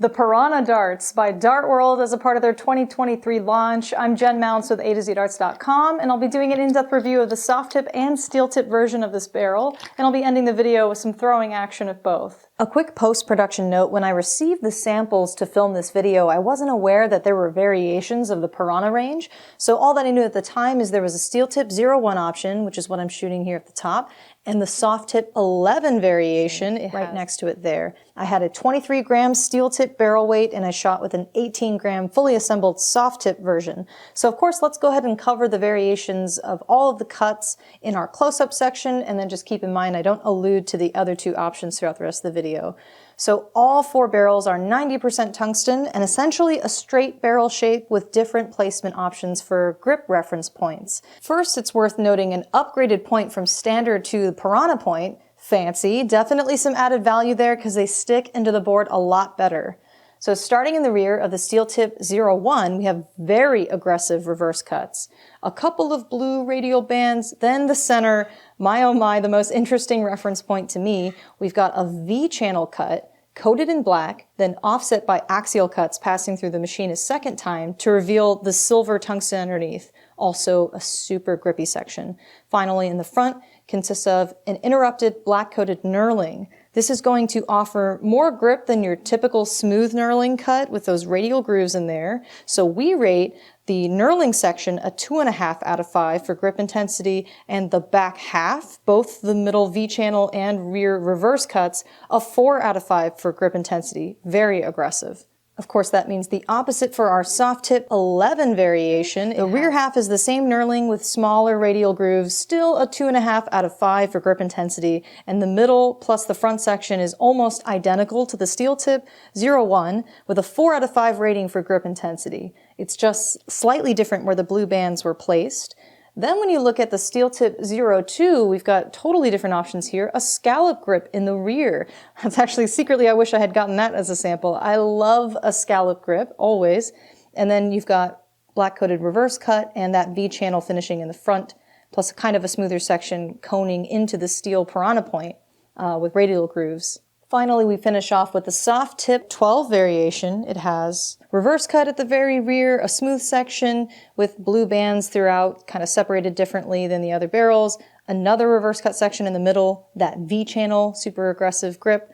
The Piranha darts by Dart World as a part of their 2023 launch. I'm Jen Mounts with AtoZDarts.com, and I'll be doing an in-depth review of the soft tip and steel tip version of this barrel, and I'll be ending the video with some throwing action of both. A quick post-production note: when I received the samples to film this video, I wasn't aware that there were variations of the Piranha range, so all that I knew at the time is there was a steel tip 01 option, which is what I'm shooting here at the top, and the soft tip 11 variation right next to it there. I had a 23 gram steel tip barrel weight, and I shot with an 18 gram fully assembled soft tip version. So of course, let's go ahead and cover the variations of all of the cuts in our close-up section, and then just keep in mind I don't allude to the other two options throughout the rest of the video. So all four barrels are 90% tungsten and essentially a straight barrel shape with different placement options for grip reference points. First, it's worth noting an upgraded point from standard to the Piranha point. Fancy, definitely some added value there because they stick into the board a lot better. So starting in the rear of the steel tip 01, we have very aggressive reverse cuts. A couple of blue radial bands, then the center, my oh my, the most interesting reference point to me, we've got a V-channel cut, coated in black, then offset by axial cuts passing through the machine a second time to reveal the silver tungsten underneath. Also a super grippy section. Finally, in the front, consists of an interrupted black-coated knurling. This is going to offer more grip than your typical smooth knurling cut with those radial grooves in there. So we rate the knurling section a 2.5 out of 5 for grip intensity, and the back half, both the middle V-channel and rear reverse cuts, a 4 out of 5 for grip intensity. Very aggressive. Of course, that means the opposite for our soft tip 11 variation. The rear half is the same knurling with smaller radial grooves, still a 2.5 out of 5 for grip intensity, and the middle plus the front section is almost identical to the steel tip 01 with a 4 out of 5 rating for grip intensity. It's just slightly different where the blue bands were placed. Then when you look at the steel tip 02, we've got totally different options here. A scallop grip in the rear. That's actually secretly, I wish I had gotten that as a sample. I love a scallop grip, always. And then you've got black-coated reverse cut and that V-channel finishing in the front, plus kind of a smoother section coning into the steel Piranha point with radial grooves. Finally, we finish off with the soft tip 12 variation. It has reverse cut at the very rear, a smooth section with blue bands throughout, kind of separated differently than the other barrels, another reverse cut section in the middle, that V-channel, super aggressive grip,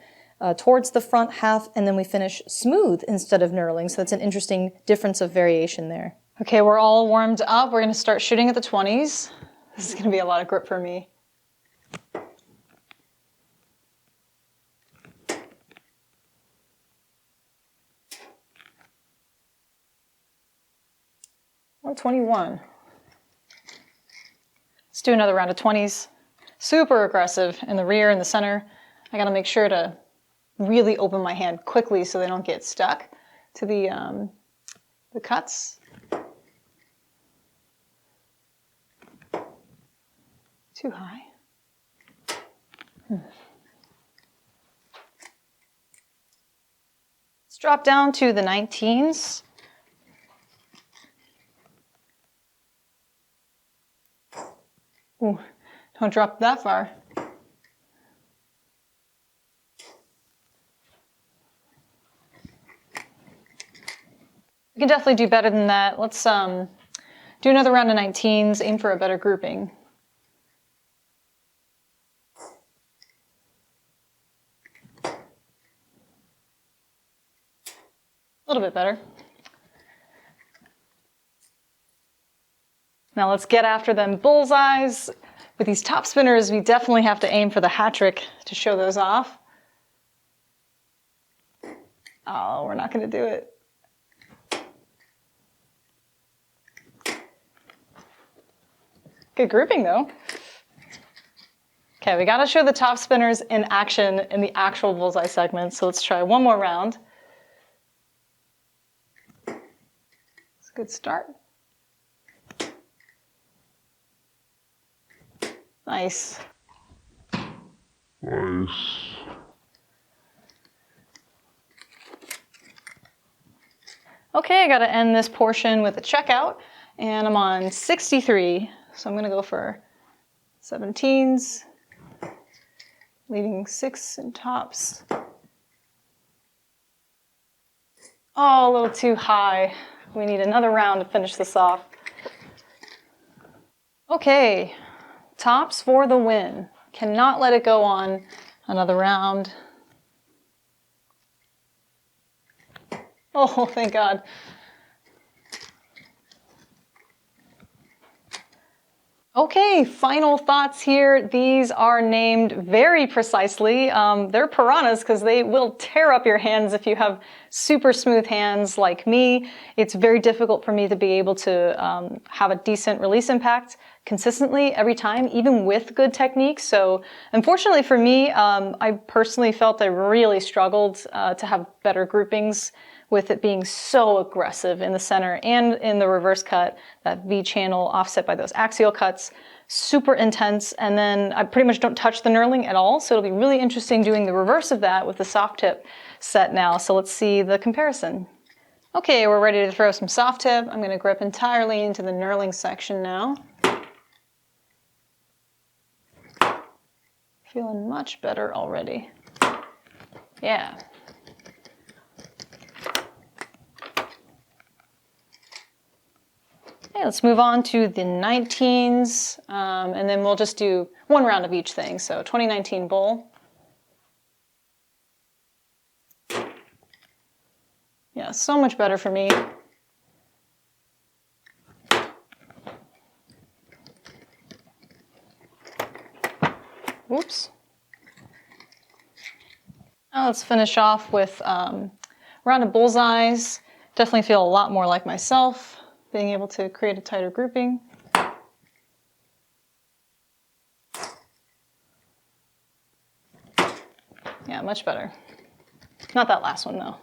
towards the front half, and then we finish smooth instead of knurling, so that's an interesting difference of variation there. Okay, we're all warmed up. We're going to start shooting at the 20s. This is going to be a lot of grip for me. Or 21. Let's do another round of 20s. Super aggressive in the rear and the center. I gotta make sure to really open my hand quickly so they don't get stuck to the cuts. Too high. Let's drop down to the 19s. Ooh, don't drop that far. We can definitely do better than that. Let's do another round of 19s, aim for a better grouping. A little bit better. Now let's get after them bullseyes. With these top spinners, we definitely have to aim for the hat trick to show those off. Oh, we're not going to do it. Good grouping though. Okay, we got to show the top spinners in action in the actual bullseye segment. So let's try one more round. It's a good start. Nice. Nice. Okay, I gotta end this portion with a checkout, and I'm on 63, so I'm gonna go for 17s, leaving 6 in tops. Oh, a little too high. We need another round to finish this off. Okay, tops for the win. Cannot let it go on another round. Oh, thank God. Okay, final thoughts here. These are named very precisely. They're piranhas because they will tear up your hands if you have super smooth hands like me. It's very difficult for me to be able to have a decent release impact consistently every time, even with good technique. So unfortunately for me, I personally felt I really struggled to have better groupings with it being so aggressive in the center and in the reverse cut, that V channel offset by those axial cuts, super intense. And then I pretty much don't touch the knurling at all. So it'll be really interesting doing the reverse of that with the soft tip set now. So let's see the comparison. Okay, we're ready to throw some soft tip. I'm gonna grip entirely into the knurling section now. Feeling much better already. Yeah. Okay, let's move on to the 19s, and then we'll just do one round of each thing. So 2019 bull. Yeah, so much better for me. Oops. Now let's finish off with round of bullseyes. Definitely feel a lot more like myself, being able to create a tighter grouping. Yeah, much better. Not that last one though.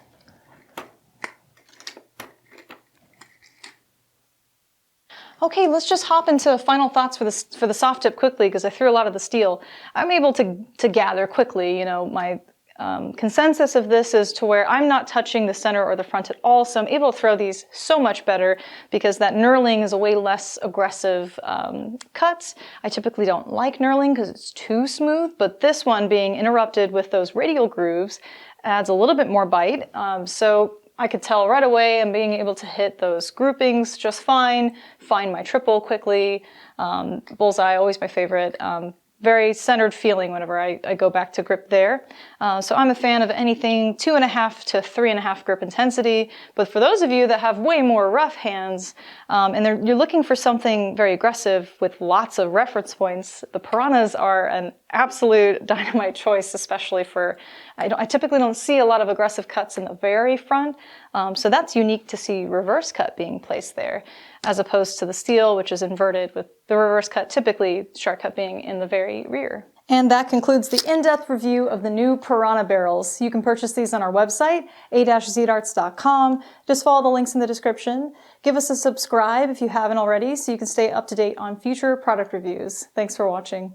Okay, let's just hop into final thoughts for the soft tip quickly because I threw a lot of the steel. I'm able to gather quickly, you know, my consensus of this is to where I'm not touching the center or the front at all, so I'm able to throw these so much better because that knurling is a way less aggressive cut. I typically don't like knurling because it's too smooth, but this one being interrupted with those radial grooves adds a little bit more bite. So I could tell right away I'm being able to hit those groupings just fine, find my triple quickly. Bullseye, always my favorite. Very centered feeling whenever I go back to grip there. So I'm a fan of anything 2.5 to 3.5 grip intensity. But for those of you that have way more rough hands and you're looking for something very aggressive with lots of reference points, the Piranhas are an absolute dynamite choice, especially for, I typically don't see a lot of aggressive cuts in the very front. So that's unique to see reverse cut being placed there, as opposed to the steel, which is inverted with the reverse cut, typically shark cut being in the very rear. And that concludes the in-depth review of the new Piranha barrels. You can purchase these on our website, a-zedarts.com. Just follow the links in the description. Give us a subscribe if you haven't already so you can stay up to date on future product reviews. Thanks for watching.